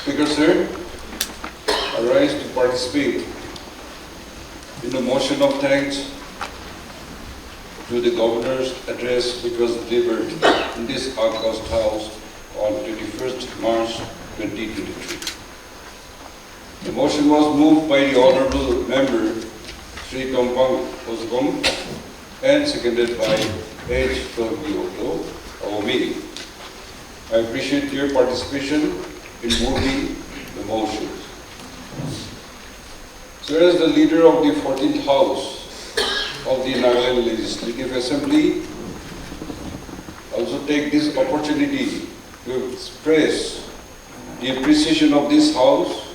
Speaker, sir, I rise to participate in the motion of thanks to the Governor's address which was delivered in this August House on 21st March 2023. The motion was moved by the Honorable Member Sri Tompang Osgom and seconded by H. Tobioto, our meeting. I appreciate your participation in moving the motions. So as the leader of the 14th House of the Nagaland Legislative Assembly, I also take this opportunity to express the appreciation of this House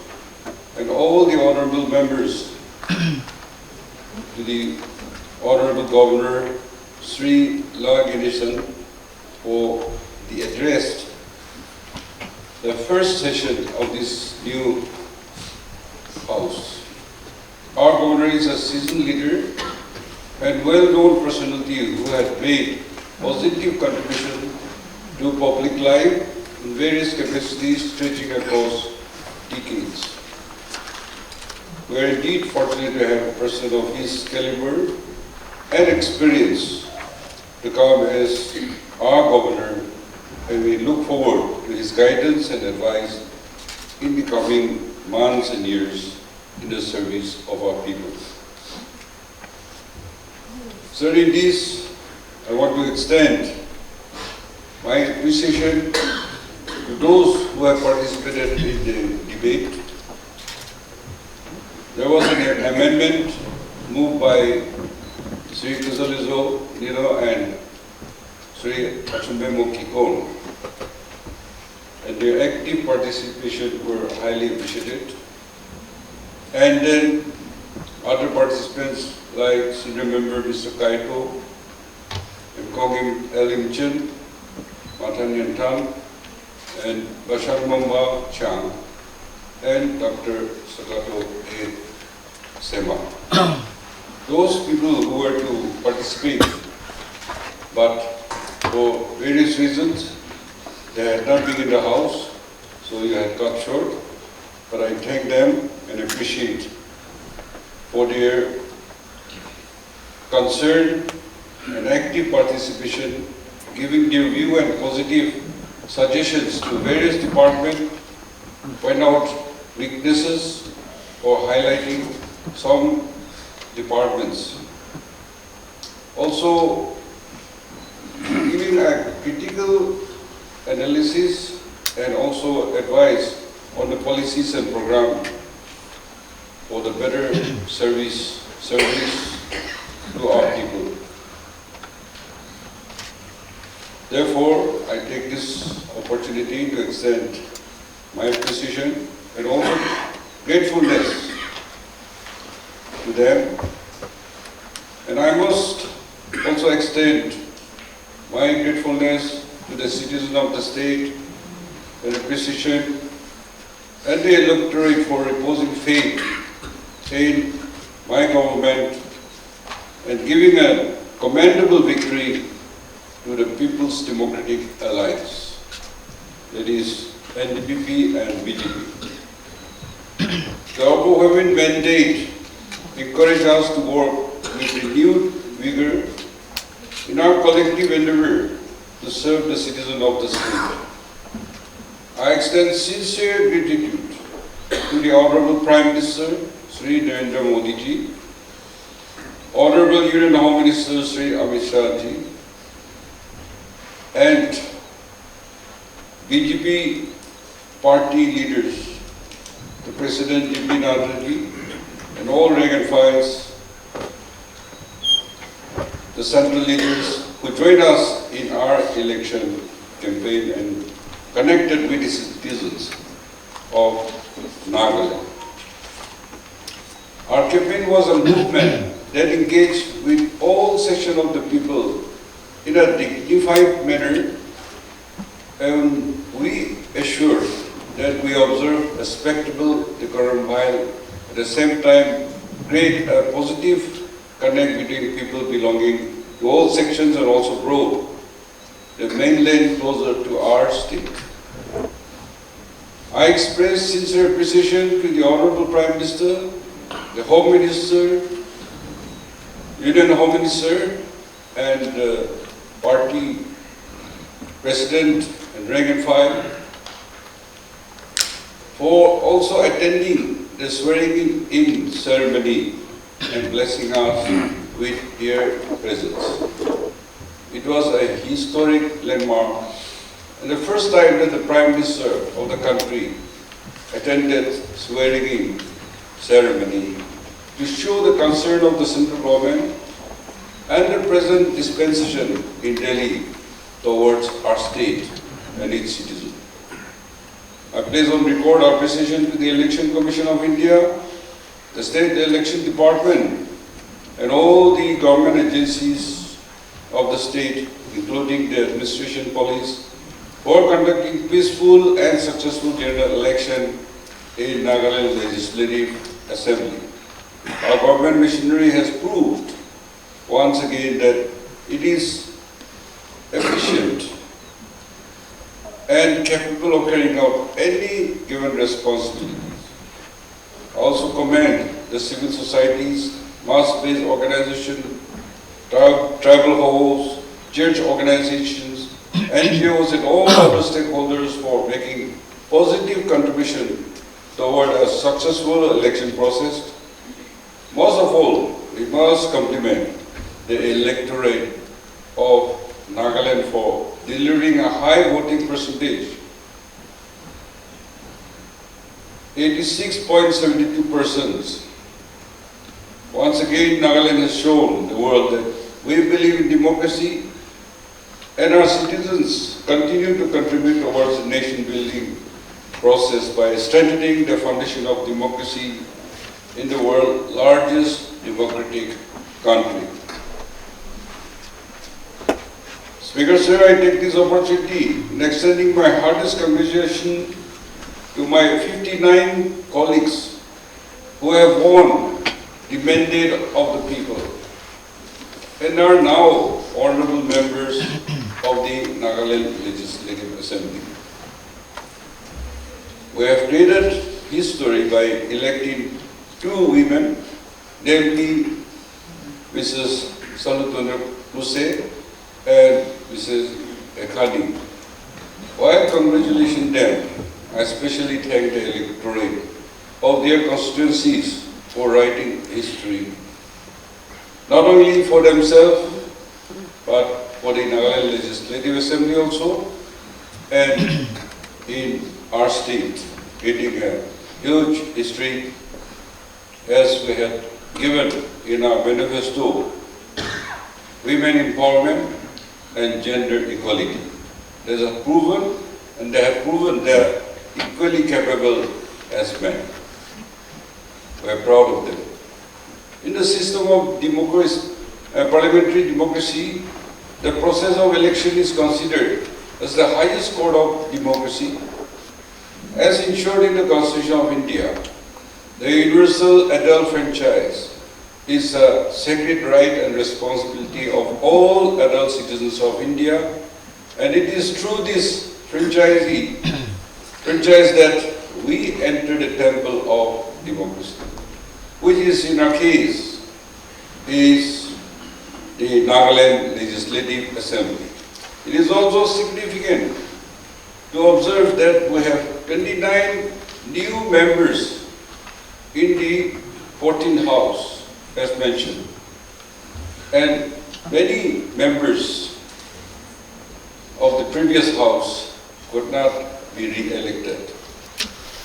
and all the honorable members to the Honorable Governor Sri Ganesan for the address, the first session of this new House. Our Governor is a seasoned leader and well-known personality who had made positive contribution to public life in various capacities stretching across decades. We are indeed fortunate to have a person of his caliber and experience to come as our Governor, and we look forward to his guidance and advice in the coming months and years in the service of our people. Sir, in this, I want to extend my appreciation to those who have participated in the debate. There was an amendment moved by Sri Kuzalizo and Sri Achumbemo Kikon, and their active participation were highly appreciated. And then other participants like Senior Member Mr. Kaito, and Kogim Elim Chen, Matan Yantan, and Bashar Mamba Chang, and Dr. Sakato A. Sema. Those people who were to participate, but for various reasons, they had not been in the House, so you had cut short. But I thank them and appreciate for their concern and active participation, giving their view and positive suggestions to various departments, point out weaknesses or highlighting some departments. Also, giving a critical analysis and also advice on the policies and program for the better service to our people. Therefore, I take this opportunity to extend my appreciation and also gratefulness to them. And I must also extend my gratefulness to the citizens of the state and appreciation and the electorate for reposing faith in my government and giving a commendable victory to the People's Democratic Alliance, that is NDP and BJP. The overwhelming mandate encourages us to work with renewed vigor in our collective endeavor to serve the citizens of the state. I extend sincere gratitude to the Honorable Prime Minister, Sri Narendra Modi ji, Honorable Union Home Minister, Sri Amit Shah ji, and BJP party leaders, the President J.P. Nadda ji, and all rank and files, the central leaders who joined us in our election campaign and connected with the citizens of Nagaland. Our campaign was a movement that engaged with all sections of the people in a dignified manner, and we assured that we observe respectable decorum while at the same time create a positive connect between people belonging to all sections and also brought the mainland closer to our state. I express sincere appreciation to the Honorable Prime Minister, the Home Minister, Union Home Minister, and Party President and rank and file for also attending the swearing-in ceremony and blessing us with their presence. It was a historic landmark and the first time that the Prime Minister of the country attended swearing-in ceremony to show the concern of the central government and the present dispensation in Delhi towards our state and its citizens. I place on record our appreciation to the Election Commission of India, the State Election Department, and all the government agencies of the state, including the administration police, for conducting peaceful and successful general election in Nagaland Legislative Assembly. Our government machinery has proved once again that it is efficient and capable of carrying out any given responsibilities. I also commend the civil societies, mass-based organization, tribal halls, church organizations, NGOs and all other stakeholders for making positive contribution toward a successful election process. Most of all, we must compliment the electorate of Nagaland for delivering a high voting percentage, 86.72%. Once again, Nagaland has shown the world that we believe in democracy and our citizens continue to contribute towards the nation-building process by strengthening the foundation of democracy in the world's largest democratic country. Speaker Sir, I take this opportunity in extending my heartiest congratulations to my 59 colleagues who have won the mandate of the people and are now honorable members of the Nagaland Legislative Assembly. We have created history by electing two women, namely Mrs. Salutona Puse and Mrs. Ekhani. While congratulating them, I especially thank the electorate of their constituencies for writing history, not only for themselves, but for the Nagaland Legislative Assembly also, and in our state, getting a huge history as we had given in our manifesto, women empowerment and gender equality. They have proven, and they have proven they are equally capable as men. We are proud of them. In the system of democracy, parliamentary democracy, the process of election is considered as the highest court of democracy, as ensured in the Constitution of India. The universal adult franchise is a sacred right and responsibility of all adult citizens of India, and it is through this franchise that we enter the temple of democracy, which is in our case is the Nagaland Legislative Assembly. It is also significant to observe that we have 29 new members in the 14th House, as mentioned, and many members of the previous House could not be re-elected.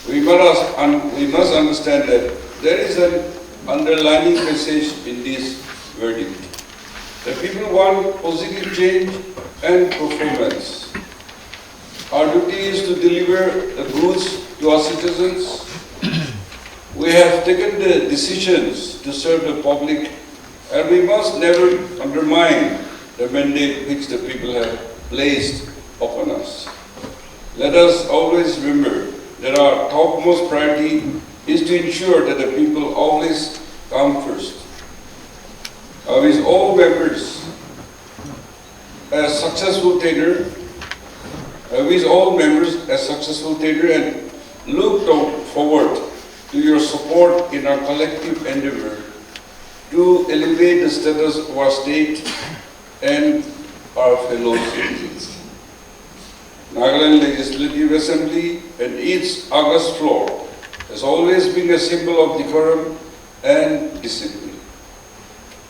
We must understand that there is an underlying message in this verdict. The people want positive change and performance. Our duty is to deliver the goods to our citizens. We have taken the decisions to serve the public, and we must never undermine the mandate which the people have placed upon us. Let us always remember that our topmost priority is to ensure that the people always come first. With all members a successful tenure, and look forward to your support in our collective endeavor to elevate the status of our state and our fellow citizens. Nagaland Legislative Assembly and its august floor has always been a symbol of decorum and discipline.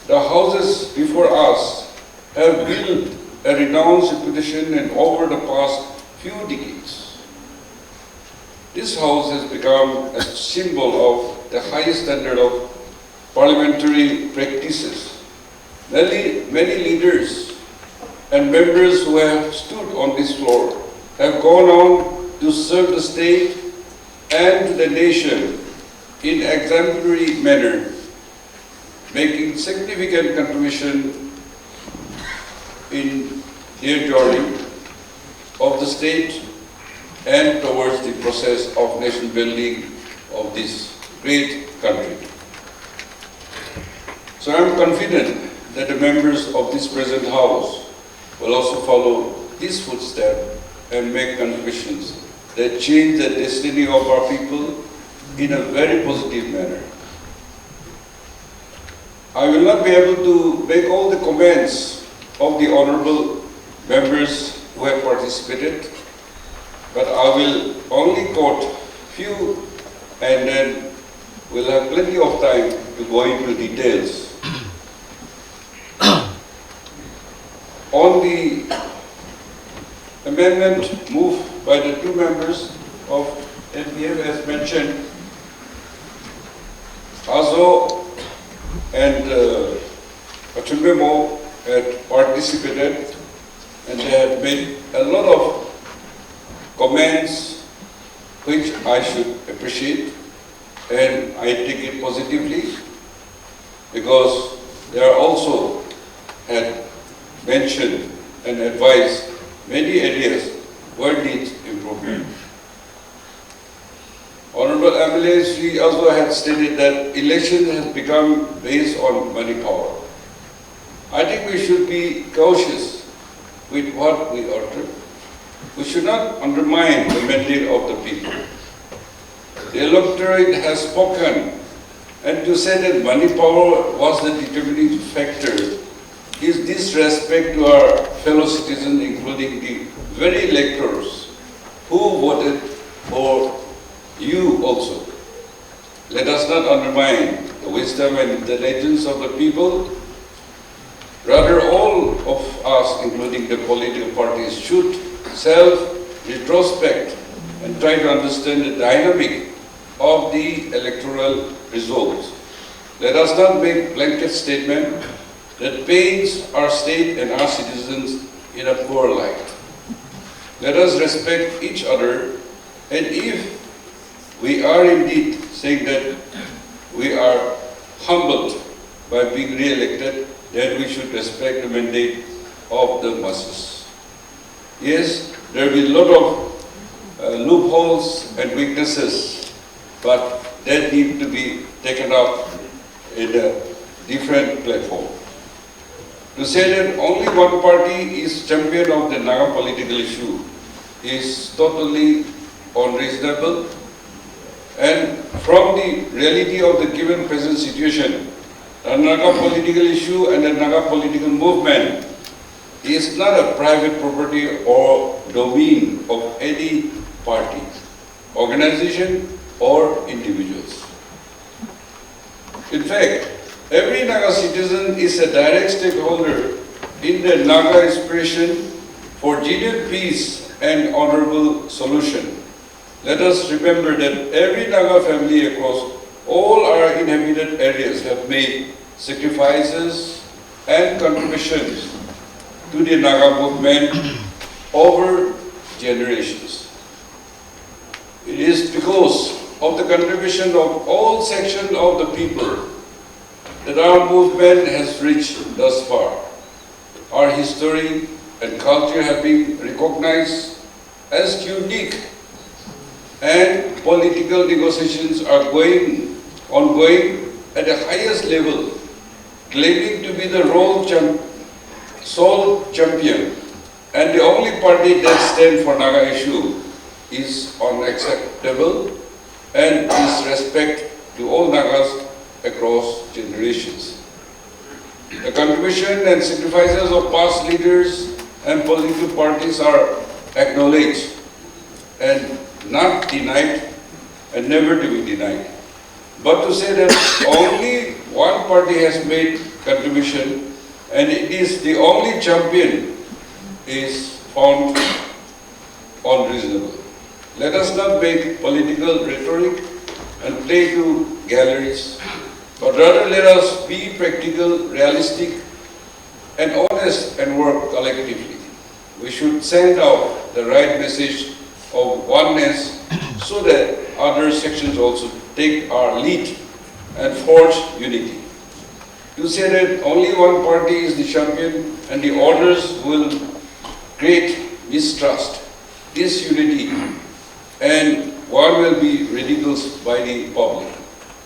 The houses before us have built a renowned reputation and over the past few decades. This house has become a symbol of the highest standard of parliamentary practices. Many leaders and members who have stood on this floor have gone on to serve the state and to the nation in exemplary manner, making significant contribution in their journey of the state and towards the process of nation building of this great country. So I am confident that the members of this present house will also follow this footstep and make contributions that change the destiny of our people in a very positive manner. I will not be able to make all the comments of the honorable members who have participated, but I will only quote few and then we'll have plenty of time to go into details. On the amendment moved by the two members of NPF as mentioned, Azo and Achumbemo had participated and they had made a lot of comments which I should appreciate, and I take it positively because they are also had mentioned and advised many areas where needs improvement. Honorable MLA Sri also had stated that election has become based on money power. I think we should be cautious with what we utter. We should not undermine the mandate of the people. The electorate has spoken, and to say that money power was the determining factor is disrespect to our fellow citizens, including the very electors who voted for you also. Let us not undermine the wisdom and intelligence of the people. Rather, all of us, including the political parties, should self-retrospect and try to understand the dynamic of the electoral results. Let us not make blanket statement that paints our state and our citizens in a poor light. Let us respect each other, and if we are indeed saying that we are humbled by being re-elected, then we should respect the mandate of the masses. Yes, there will be a lot of loopholes and weaknesses, but that need to be taken up in a different platform. To say that only one party is champion of the Naga political issue is totally unreasonable, and from the reality of the given present situation, the Naga political issue and the Naga political movement is not a private property or domain of any party, organization or individuals. In fact, every Naga citizen is a direct stakeholder in the Naga aspiration for genuine peace and honorable solution. Let us remember that every Naga family across all our inhabited areas have made sacrifices and contributions to the Naga movement over generations. It is because of the contribution of all sections of the people that our movement has reached thus far. Our history and culture have been recognized as unique, and political negotiations are ongoing at the highest level, claiming to be the sole champion and the only party that stands for Naga issue is unacceptable and disrespect to all Nagas across generations. The contribution and sacrifices of past leaders and political parties are acknowledged and not denied and never to be denied. But to say that only one party has made contribution and it is the only champion is found unreasonable. Let us not make political rhetoric and play to galleries, but rather let us be practical, realistic, and honest and work collectively. We should send out the right message of oneness so that other sections also take our lead and forge unity. To say that only one party is the champion and the others will create mistrust, disunity, and one will be ridiculed by the public.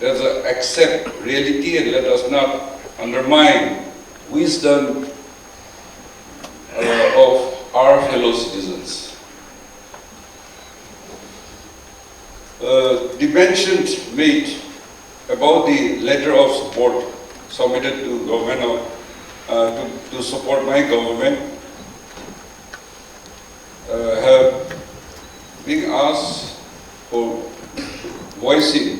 Let us accept reality and let us not undermine wisdom of our fellow citizens. The mention made about the letter of support submitted to government to support my government have been asked for voicing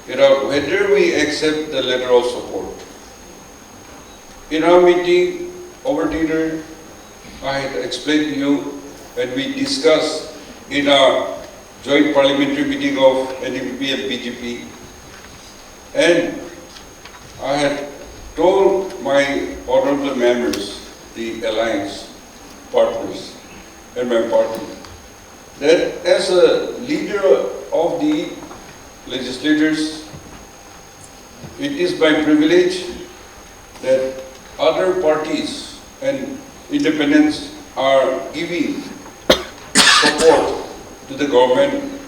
whether we accept the letter of support. In our meeting over dinner, I had explained to you when we discussed in our joint parliamentary meeting of NLTV and BJP, and I had told my honorable members, the alliance partners and my party, that as a leader of the legislators, it is my privilege that other parties and independents are giving support to the government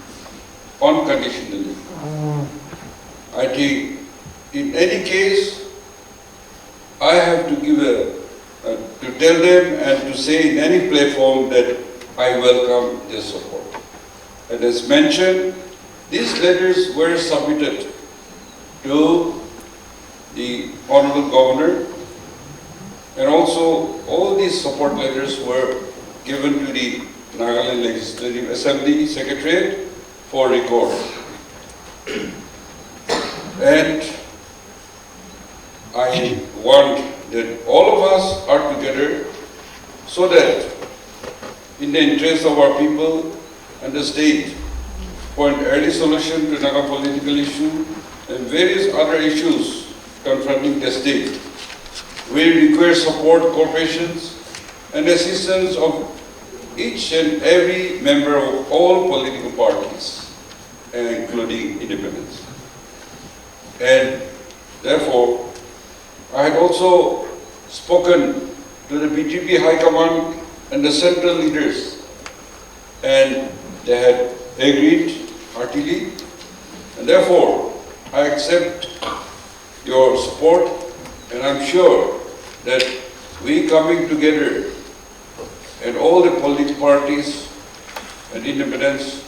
unconditionally. I think in any case, I have to give to tell them and to say in any platform that I welcome their support. And as mentioned, these letters were submitted to the Honorable Governor, and also all these support letters were given to the Nagaland Legislative Assembly Secretariat for record. And I want that all of us are together so that in the interest of our people and the state for an early solution to Naga political issue and various other issues confronting the state, we require support, cooperation, and assistance of each and every member of all political parties, including independents. And therefore, I had also spoken to the BJP High Command and the central leaders, and they had agreed heartily, and therefore, I accept your support, and I'm sure that we coming together and all the political parties and independents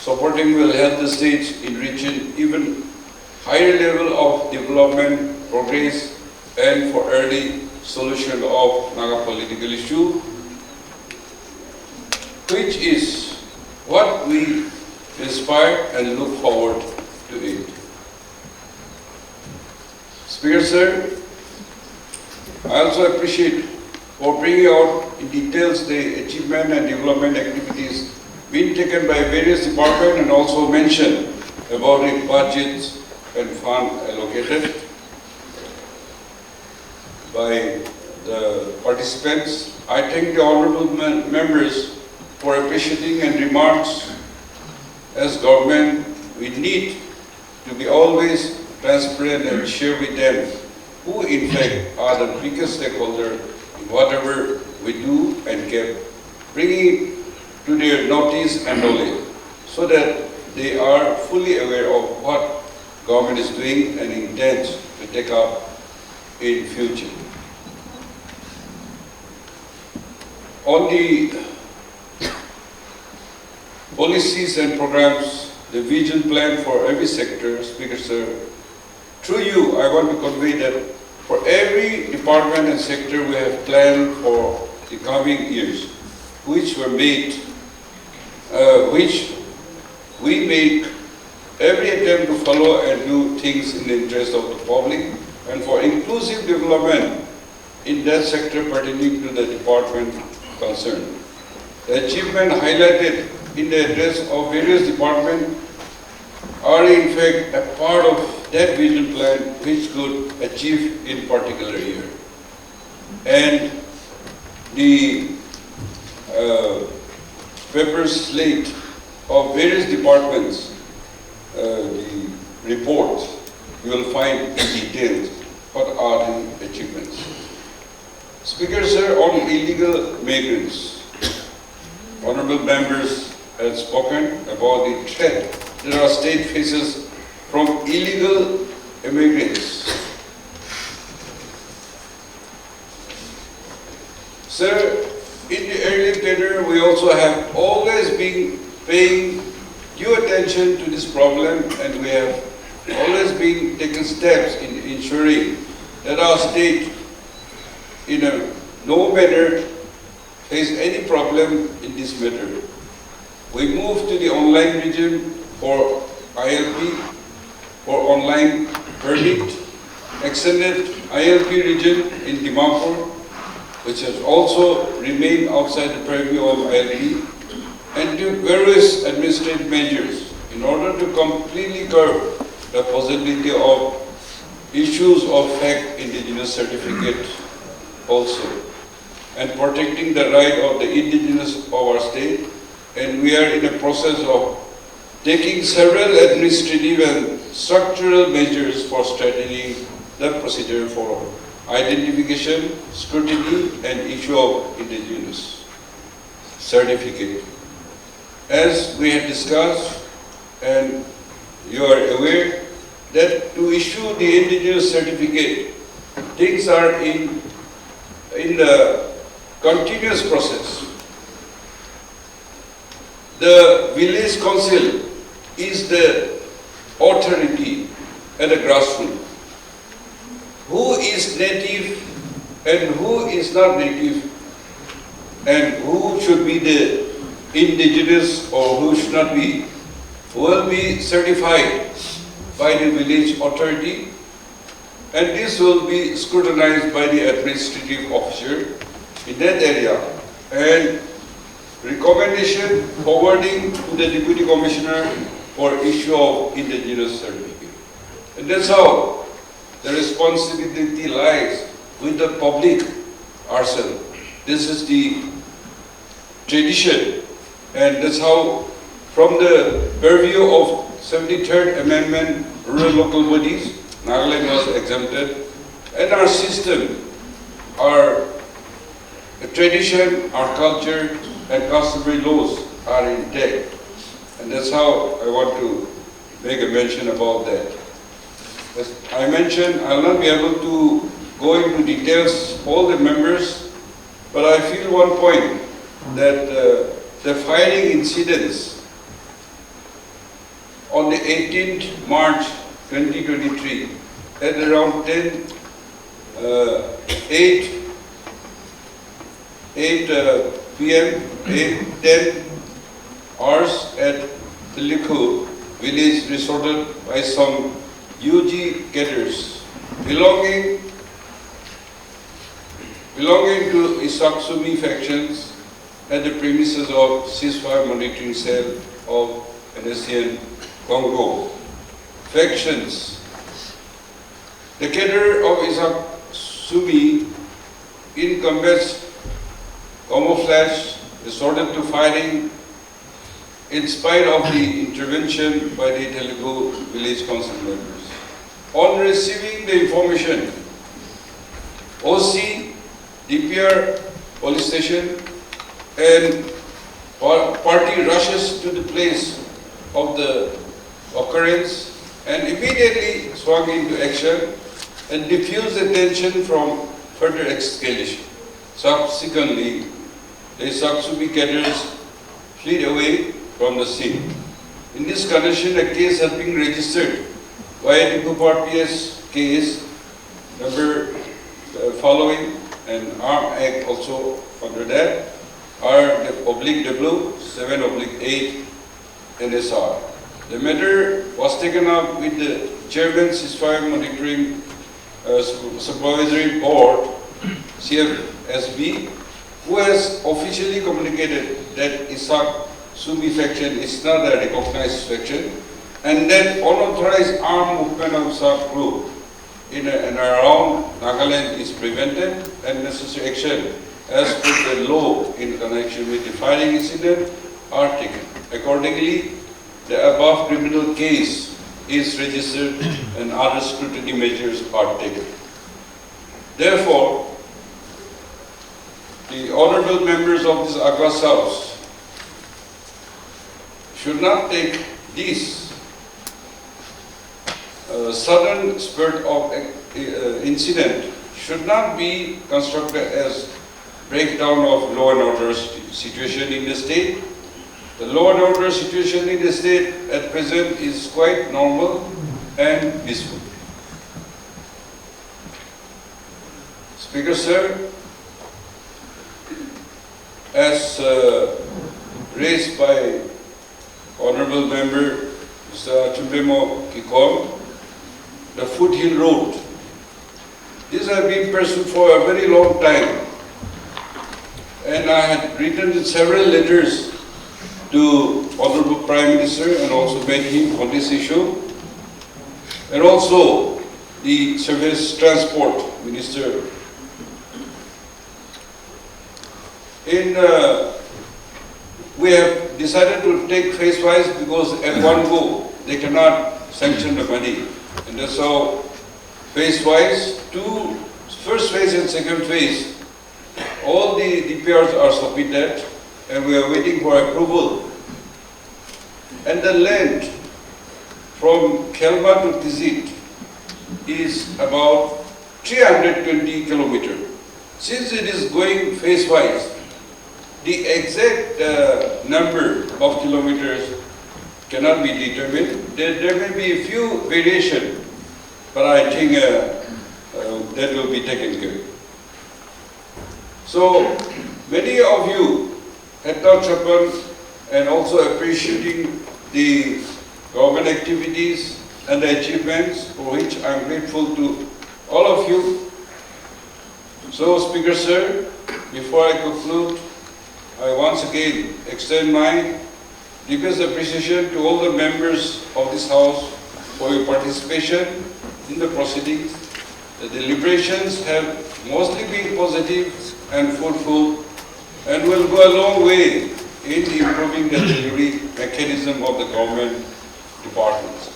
supporting will help the state in reaching even higher level of development, progress, and for early solution of Naga political issue, which is what we aspire and look forward to it. Speaker Sir, I also appreciate for bringing out in details the achievement and development activities being taken by various departments and also mentioned about the budgets and fund allocated by the participants. I thank the honorable members for appreciating and remarks. As government, we need to be always transparent and share with them who in fact are the biggest stakeholder in whatever we do and keep bringing to their notice and knowledge so that they are fully aware of what government is doing and intends to take up in future. On the policies and programs, the vision plan for every sector. Speaker Sir, through you, I want to convey that for every department and sector we have planned for the coming years, which were made, which we make every attempt to follow and do things in the interest of the public and for inclusive development in that sector pertaining to the department concerned. The achievement highlighted in the address of various departments are in fact a part of that vision plan which could achieve in particular year. And the paper slate of various departments, the report, you will find in detail what are the achievements. Speaker Sir, on illegal migrants, honorable members have spoken about the threat that our state faces from illegal immigrants. Sir, in the early tenure, we also have always been paying due attention to this problem, and we have always been taking steps in ensuring that our state, in no manner, face any problem in this matter. We moved to the online region for ILP, for online permit, extended ILP region in Dimapur, which has also remained outside the purview of ILP, and took various administrative measures in order to completely curb the possibility of issues of fake indigenous certificate also, and protecting the right of the indigenous of our state. And we are in a process of taking several administrative and structural measures for strengthening the procedure for identification, scrutiny, and issue of indigenous certificate. As we had discussed, and you are aware, that to issue the indigenous certificate, things are in the continuous process. The village council is the authority at the grassroots. Who is native and who is not native, and who should be the indigenous or who should not be, will be certified by the village authority, and this will be scrutinized by the administrative officer in that area, and recommendation forwarding to the Deputy Commissioner for issue of indigenous certificate. And that's how the responsibility lies with the public ourselves. This is the tradition, and that's how, from the purview of 73rd Amendment, rural local bodies, Nagaland was exempted, and our system, our tradition, our culture, and customary laws are intact. And that's how I want to make a mention about that. As I mentioned, I will not be able to go into details, all the members, but I feel one point that the firing incidents on the 18th March 2023 at around 8 p.m., 10 hours at Liku village resorted by some UG cadres belonging to Isaksumi factions at the premises of ceasefire monitoring cell of NSCN Congo factions. The cadre of Isaksumi, in combat camouflage, resorted to firing in spite of the intervention by the Telugu village council members. On receiving the information, OC, DPR police station, and party rushes to the place of the occurrence and immediately swung into action and diffused the tension from further escalation. Subsequently, the Isaksumi cadres fled away, from the scene. In this condition, a case has been registered by a Neiphiu PS case number following, and Armed Act also under that, R/W 7/8 NSR. The matter was taken up with the Chairman Ceasefire Monitoring Supervisory Board, CFSB, who has officially communicated that Isak Subi faction is not a recognized faction, and that unauthorized armed movement of Isak group in and around Nagaland is prevented, and necessary action as per the law in connection with the firing incident are taken. Accordingly, the above criminal case is registered and other scrutiny measures are taken. Therefore, the honorable members of this August House should not take this sudden spurt of incident should not be constructed as breakdown of law and order situation in the state. The law and order situation in the state at present is quite normal and peaceful. Speaker, sir, as raised by Honorable Member Mr. Chumbemo Kikon, the Foothill Road. This has been pursued for a very long time, and I had written several letters to Honorable Prime Minister and also met him on this issue, and also the Service Transport Minister. We have decided to take phase-wise because at one go they cannot sanction the money, and that's how phase-wise, first phase and second phase, all the DPRs are submitted and we are waiting for approval. And the length from Kelma to Tizit is about 320 kilometers. Since it is going phase-wise, the exact number of kilometers cannot be determined. There may be a few variations, but I think that will be taken care of. So many of you had touched upon and also appreciating the government activities and the achievements for which I am grateful to all of you. So, Speaker, sir, before I conclude, I once again extend my deepest appreciation to all the members of this House for your participation in the proceedings. The deliberations have mostly been positive and fruitful and will go a long way in improving the delivery mechanism of the government departments.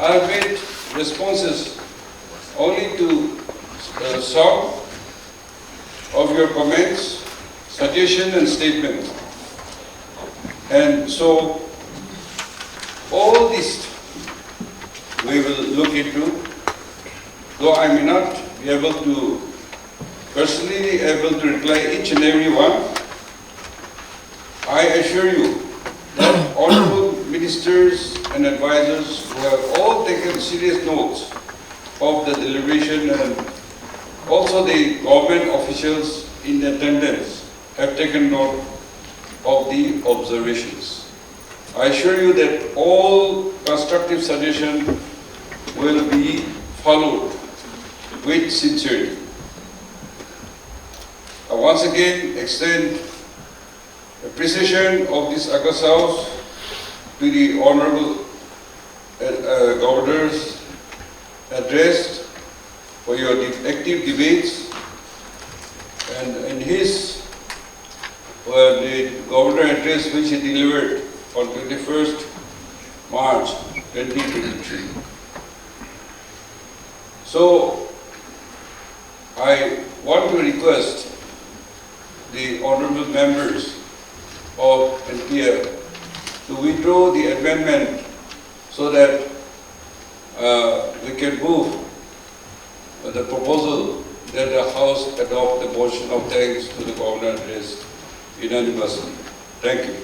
I have made responses only to some of your comments, suggestions and statements. And so all this we will look into, though I may not be able to personally able to reply each and every one. I assure you that honorable ministers and advisors who have all taken serious notes of the deliberation and also the government officials in attendance have taken note of the observations. I assure you that all constructive suggestions will be followed with sincerity. I once again extend appreciation of this August House to the Honorable Governor's address for your active debates, and in his the Governor address which he delivered on 21st March 2023. So I want to request the honorable members of NPF to withdraw the amendment so that we can move the proposal that the House adopt the motion of thanks to the Governor address unanimously. Thank you.